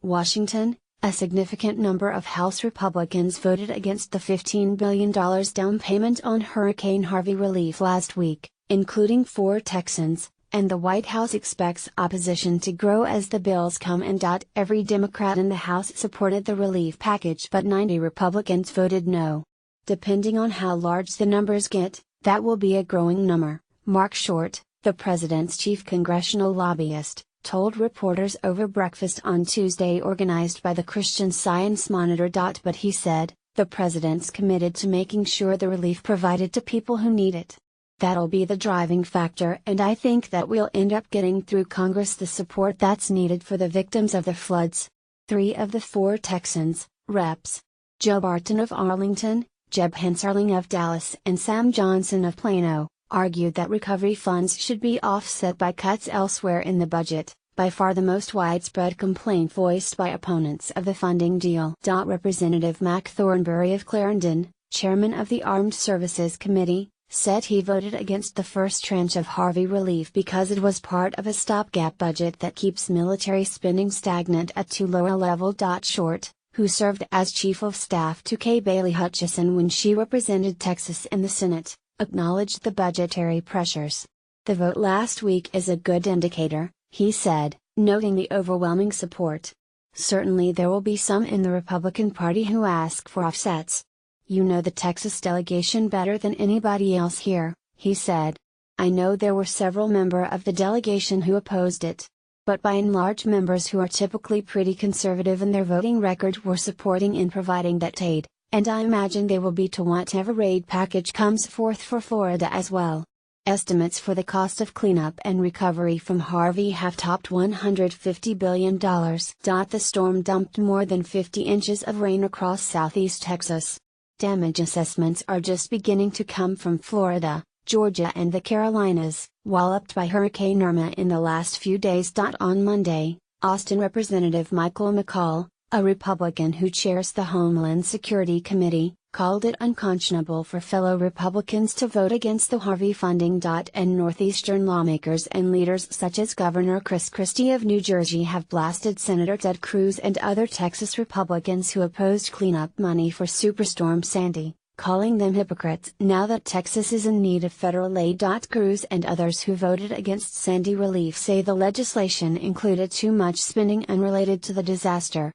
Washington, a significant number of House Republicans voted against the $15 billion down payment on Hurricane Harvey relief last week, including 4 Texans, and the White House expects opposition to grow as the bills come in. Every Democrat in the House supported the relief package, but 90 Republicans voted no. Depending on how large the numbers get, that will be a growing number, Mark Short, the president's chief congressional lobbyist, told reporters over breakfast on Tuesday, organized by the Christian Science Monitor. But he said, the president's committed to making sure the relief provided to people who need it. That'll be the driving factor, and I think that we'll end up getting through Congress the support that's needed for the victims of the floods. 3 of the 4 Texans, Reps. Joe Barton of Arlington, Jeb Hensarling of Dallas, and Sam Johnson of Plano, argued that recovery funds should be offset by cuts elsewhere in the budget, by far the most widespread complaint voiced by opponents of the funding deal. Representative Mac Thornberry of Clarendon, chairman of the Armed Services Committee, said he voted against the first tranche of Harvey relief because it was part of a stopgap budget that keeps military spending stagnant at too low a level. Short, who served as chief of staff to Kay Bailey Hutchison when she represented Texas in the Senate, acknowledged the budgetary pressures. The vote last week is a good indicator, he said, noting the overwhelming support. Certainly there will be some in the Republican Party who ask for offsets. You know the Texas delegation better than anybody else here, he said. I know there were several members of the delegation who opposed it. But by and large members who are typically pretty conservative in their voting record were supporting in providing that aid, and I imagine they will be to whatever aid package comes forth for Florida as well. Estimates for the cost of cleanup and recovery from Harvey have topped $150 billion. The storm dumped more than 50 inches of rain across southeast Texas. Damage assessments are just beginning to come from Florida, Georgia and the Carolinas, walloped by Hurricane Irma in the last few days. On Monday, Austin Representative Michael McCall, a Republican who chairs the Homeland Security Committee, called it unconscionable for fellow Republicans to vote against the Harvey funding. And Northeastern lawmakers and leaders such as Governor Chris Christie of New Jersey have blasted Senator Ted Cruz and other Texas Republicans who opposed cleanup money for Superstorm Sandy, calling them hypocrites now that Texas is in need of federal aid. Cruz and others who voted against Sandy relief say the legislation included too much spending unrelated to the disaster,